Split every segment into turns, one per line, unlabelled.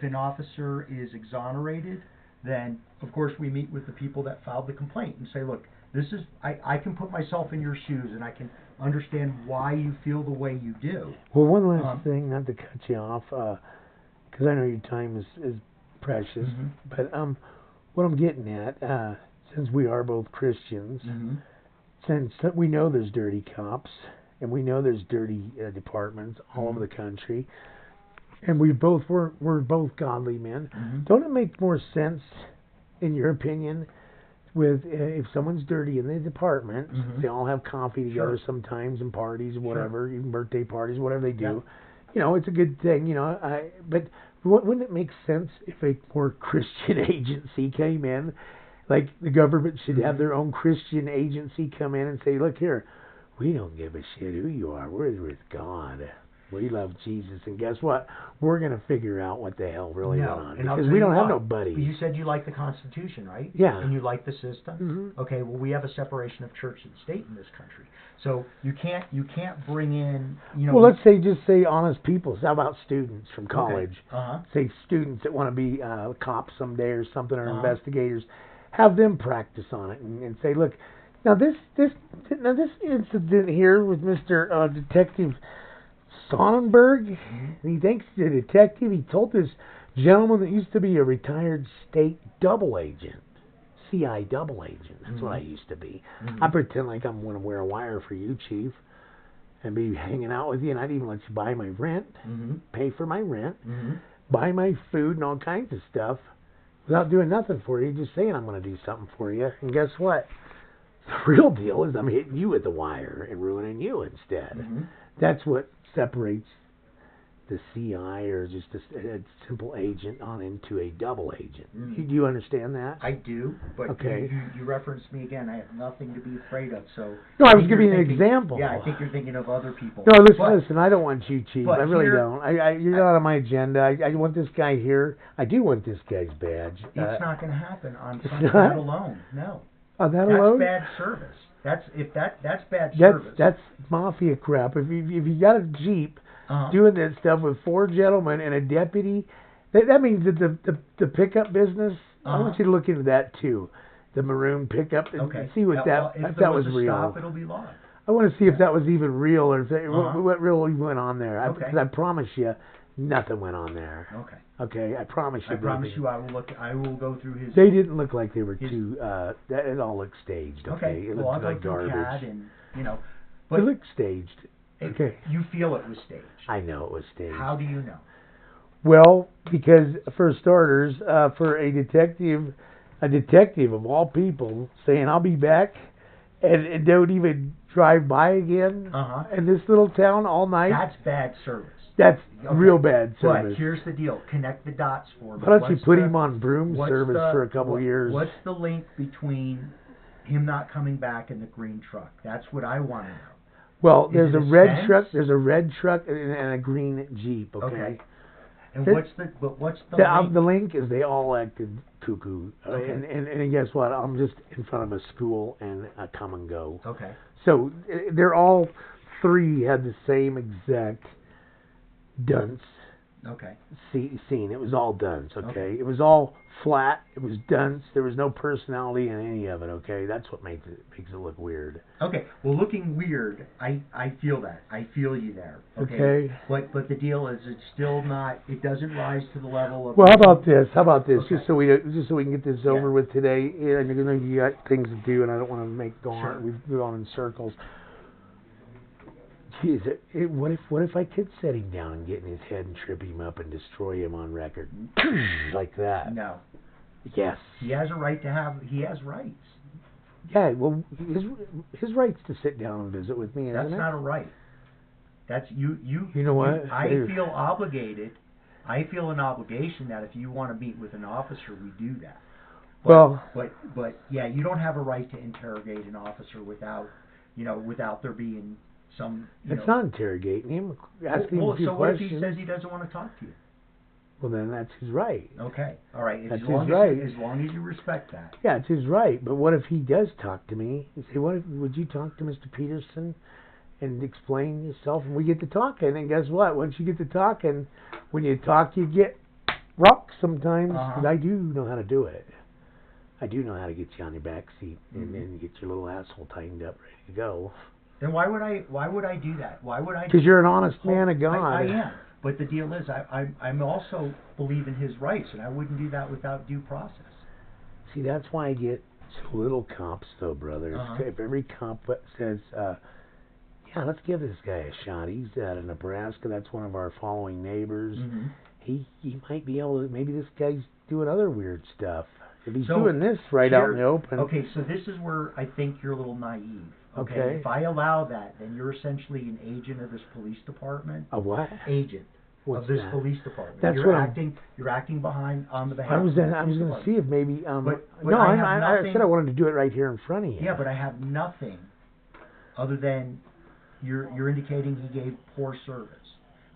an officer is exonerated, then of course we meet with the people that filed the complaint and say, look, I can put myself in your shoes and I can understand why you feel the way you do.
Well, one last thing, not to cut you off, because I know your time is precious, but what I'm getting at, since we are both Christians, since we know there's dirty cops and we know there's dirty departments all over the country, and we're both godly men, don't it make more sense, in your opinion, with if someone's dirty in the department, they all have coffee together sometimes and parties, whatever, even birthday parties, whatever they do. You know, it's a good thing. You know, but wouldn't it make sense if a more Christian agency came in, like the government should have their own Christian agency come in and say, look here, we don't give a shit who you are. We're with God. We love Jesus, and guess what? We're going to figure out what the hell really went on, because we don't have no buddies.
You said you like the Constitution, right?
Yeah.
And you like the system? Okay, well, we have a separation of church and state in this country. So you can't bring in, you know...
Well, let's just say honest people. So how about students from college?
Okay.
Say students that want to be cops someday or something, or investigators. Have them practice on it and say, look, now this incident here with Mr. Detective Sonnenberg, and he thinks the detective, he told this gentleman that used to be a retired state double agent, CI double agent, that's what I used to be. I pretend like I'm going to wear a wire for you, Chief, and be hanging out with you, and I'd even let you buy my rent, pay for my rent, buy my food and all kinds of stuff without doing nothing for you, just saying I'm going to do something for you. And guess what? The real deal is I'm hitting you with the wire and ruining you instead. That's what separates the CI or just a simple agent on into a double agent. Do you understand that?
I do, but you referenced me again. I have nothing to be afraid of. So
no, I was giving you an example.
Yeah, I think you're thinking of other people.
No, listen. I don't want you, Chief. I really don't. You're not on my agenda. I want this guy here. I do want this guy's badge.
It's not going to happen on that alone. No.
On that alone?
That's bad service. That's bad service.
That's mafia crap. If you got a Jeep doing that stuff with 4 gentlemen and a deputy, that means that the pickup business. I want you to look into that too, the maroon pickup, and see what if that was real.
Stop, it'll be logged.
I want to see if that was even real or what really went on there. Because I promise you, nothing went on there. Okay, I promise you.
I promise you, I will go through his.
They didn't look like they were too. It all looked staged. Okay, it looked like garbage. CAD and, but it looked staged.
You feel it was staged.
I know it was staged.
How do you know?
Well, because for starters, for a detective of all people, saying I'll be back, and don't even drive by again in this little town all night.
That's bad service.
That's real bad service.
But here's the deal. Connect the dots for me.
Why don't you put him on broom service for a couple of years?
What's the link between him not coming back and the green truck? That's what I want to know.
Well, there's a red truck. There's a red truck and a green Jeep. Okay.
And what's the link?
The link is they all acted cuckoo. And guess what? I'm just in front of a school and a come and go.
Okay.
So they're all 3 had the same exact dunce scene. It was all dunce. Okay. It was all flat. It was dunce. There was no personality in any of it. Okay, that's what makes it look weird.
Okay, well, looking weird, I feel that. I feel you there.
Okay.
But the deal is, it's still not. It doesn't rise to the level of.
Well, how about this? Okay. Just so we can get this over with today. I know you got things to do, and I don't want to go on. We've gone in circles. Geez, what if I could set him down and get in his head and trip him up and destroy him on record like that?
No.
Yes.
He has a right to have. He has rights.
Yeah. Well, his rights to sit down and visit with me.
That's not a right. That's you. You
know what?
I feel obligated. I feel an obligation that if you want to meet with an officer, we do that. But yeah, you don't have a right to interrogate an officer without there being some.
It's not interrogating him. Asking him a few questions.
What if he says he doesn't want to talk to you?
Well, then that's his right.
Okay. All right.
That's his right.
As long as you respect that.
Yeah, it's his right. But what if he does talk to me? You say, would you talk to Mr. Peterson and explain yourself? And we get to talking. And guess what? Once you get to talking, when you talk, you get rocks sometimes,
Uh-huh.
but I do know how to do it. I do know how to get you on your back seat and then get your little asshole tightened up, ready to go.
Then why would I do that? Why would I?
Because you're an honest man of God.
I am. But the deal is, I'm also believe in his rights, and I wouldn't do that without due process.
See, that's why I get so little cops, though, brother.
Uh-huh.
If every cop says, yeah, let's give this guy a shot. He's out of Nebraska. That's one of our following neighbors.
Mm-hmm.
He might be able to, maybe this guy's doing other weird stuff. If he's
So,
doing this right out in the open.
Okay, so this is where I think you're a little naive.
Okay.
If I allow that, then you're essentially an agent of this police department.
A what?
Agent.
What's
of this
that?
police department.
That's
you're
what
acting. You're acting on the behalf.
I was
of the
going to see if maybe.
But
no,
I
said I wanted to do it right here in front of you.
Yeah, but I have nothing other than you're indicating he gave poor service.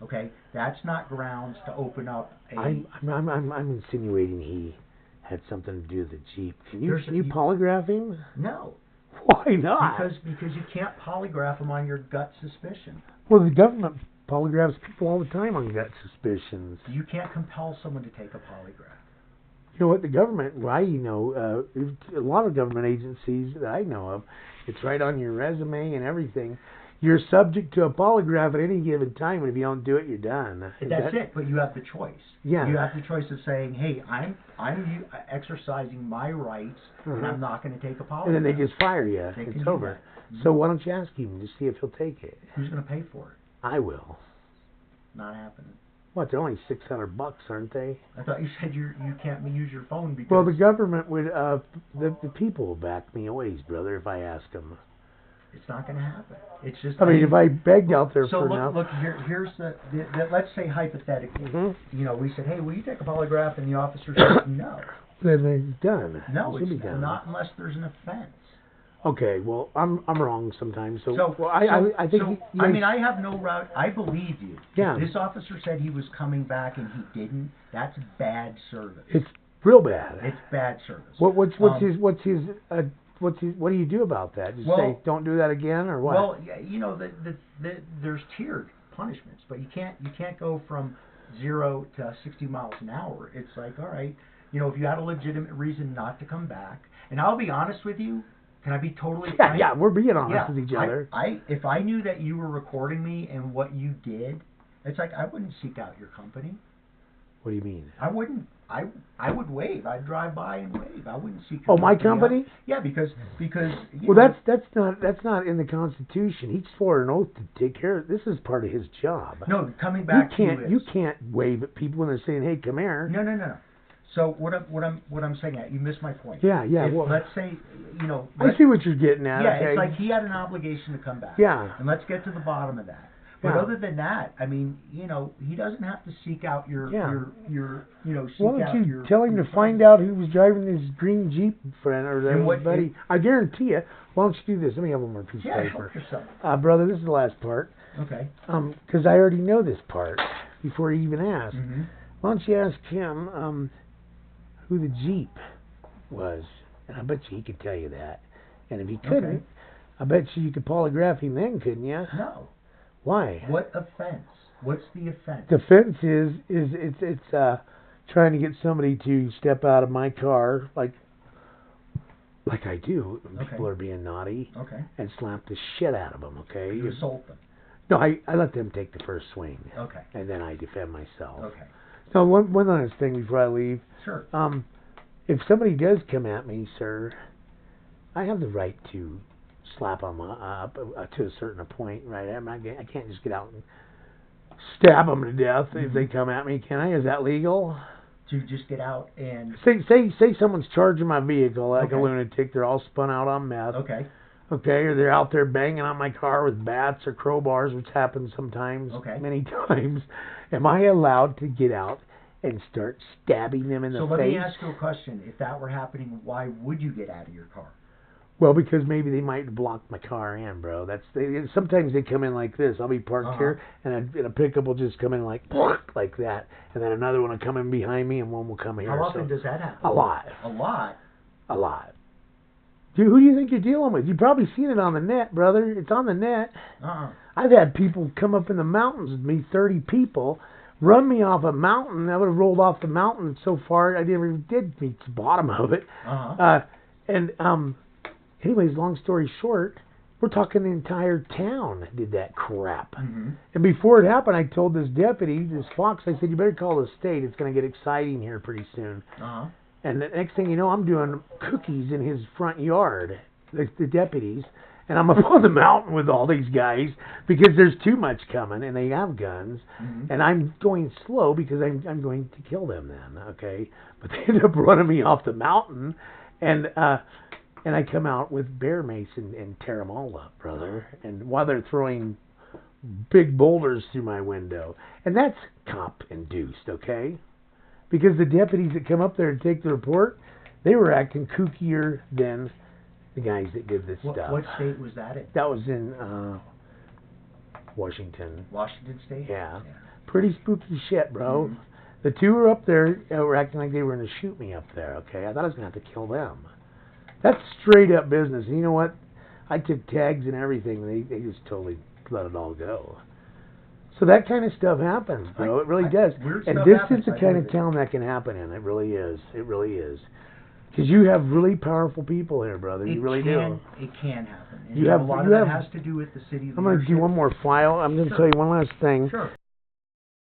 Okay, that's not grounds to open up a.
I'm insinuating he had something to do with the Jeep. Can you
you
polygraph him?
No.
Why not?
Because you can't polygraph him on your gut suspicion.
Well, the government polygraphs people all the time on gut suspicions.
You can't compel someone to take a polygraph.
You know what? The government, a lot of government agencies that I know of, it's right on your resume and everything. You're subject to a polygraph at any given time, and if you don't do it, you're done.
That's it. But you have the choice.
Yeah.
You have the choice of saying, "Hey, I'm exercising my rights, and I'm not going to take a polygraph."
And then they just fire you. It's over.
Mm-hmm.
So why don't you ask him to see if he'll take it?
Who's going to pay for it?
I will.
Not happening.
What? They're only $600, aren't they?
I thought you said you can't use your phone because.
Well, the government would. The people will back me always, brother, if I ask them.
It's not going to happen. It's just.
I mean, if I begged out there for enough.
So look, here's the let's say hypothetically,
mm-hmm.
We said, hey, will you take a polygraph? And the officer said, no.
Then it's done.
No,
it
it's not unless there's an offense.
Okay, well, I'm wrong sometimes. So I think.
I have no route. I believe you.
Yeah.
If this officer said he was coming back and he didn't, that's bad service.
It's real bad.
It's bad service.
What do you do about that? Just say, don't do that again, or what?
Well, there's tiered punishments, but you can't go from 0 to 60 miles an hour. It's like, all right, if you had a legitimate reason not to come back, and I'll be honest with you, can I be totally?
Yeah, we're being honest with each other.
If I knew that you were recording me and what you did, it's like I wouldn't seek out your company.
What do you mean?
I wouldn't. I would wave. I'd drive by and wave. I wouldn't seek.
Oh, my company?
Yeah, because.
Well, that's not in the Constitution. He swore an oath to take care of. This is part of his job.
No, coming back.
You can't wave at people when they're saying, "Hey, come here."
No. So what I'm saying, you missed my point.
Yeah.
Well, let's say,
I see what you're getting at.
Yeah,
okay?
it's like he had an obligation to come back.
Yeah.
And let's get to the bottom of that. But other than that, I mean, he doesn't have to seek out your
Why don't you tell him to find out who was driving his green Jeep friend or his buddy? I guarantee you. Why don't you do this? Let me have one more piece of paper.
Help yourself.
Brother, this is the last part.
Okay.
Because I already know this part before he even asked.
Mm-hmm.
Why don't you ask him who the Jeep was? And I bet you he could tell you that. And if he couldn't, I bet you could polygraph him then, couldn't you?
No.
Why?
What offense? What's the offense?
The offense is it's trying to get somebody to step out of my car like I do when people are being naughty and slap the shit out of them. Okay.
You assault them.
No, I let them take the first swing.
Okay.
And then I defend myself.
Okay.
So one last thing before I leave.
Sure.
If somebody does come at me, sir, I have the right to slap them up to a certain point, right? I can't just get out and stab them to death if they come at me, can I? Is that legal?
To just get out and
say someone's charging my vehicle like a lunatic. They're all spun out on meth.
Okay.
Okay, or they're out there banging on my car with bats or crowbars, which happens sometimes, many times. Am I allowed to get out and start stabbing them in the face?
So let me ask you a question. If that were happening, why would you get out of your car?
Well, because maybe they might block my car in, bro. Sometimes they come in like this. I'll be parked here, and a pickup will just come in like that, and then another one will come in behind me, and one will come here.
How often does that happen?
A lot.
A lot?
A lot. Dude, who do you think you're dealing with? You've probably seen it on the net, brother. It's on the net. I've had people come up in the mountains with me, 30 people, run me off a mountain. I would have rolled off the mountain so far I never did reach the bottom of it. Anyways, long story short, we're talking the entire town did that crap. And before it happened, I told this deputy, this Fox, I said, you better call the state. It's going to get exciting here pretty soon. And the next thing you know, I'm doing cookies in his front yard, the deputies. And I'm up on the mountain with all these guys because there's too much coming, and they have guns. And I'm going slow because I'm going to kill them then, okay? But they end up running me off the mountain, and I come out with bear mace and tear them all up, brother. And while they're throwing big boulders through my window. And that's cop-induced, okay? Because the deputies that come up there to take the report, they were acting kookier than the guys that did this stuff.
What state was that in?
That was in Washington.
Washington State?
Yeah. Pretty spooky shit, bro. The two were up there were acting like they were going to shoot me up there, okay? I thought I was going to have to kill them. That's straight up business. And you know what? I took tags and everything. They just totally let it all go. So that kind of stuff happens, bro. It really does. And this is the kind of town that can happen in. It really is. It really is. Because you have really powerful people here, brother. You really do.
It can happen. And
you have
a lot of that has to do with the city leadership.
I'm going to do one more file. I'm going to tell you one last thing.
Sure.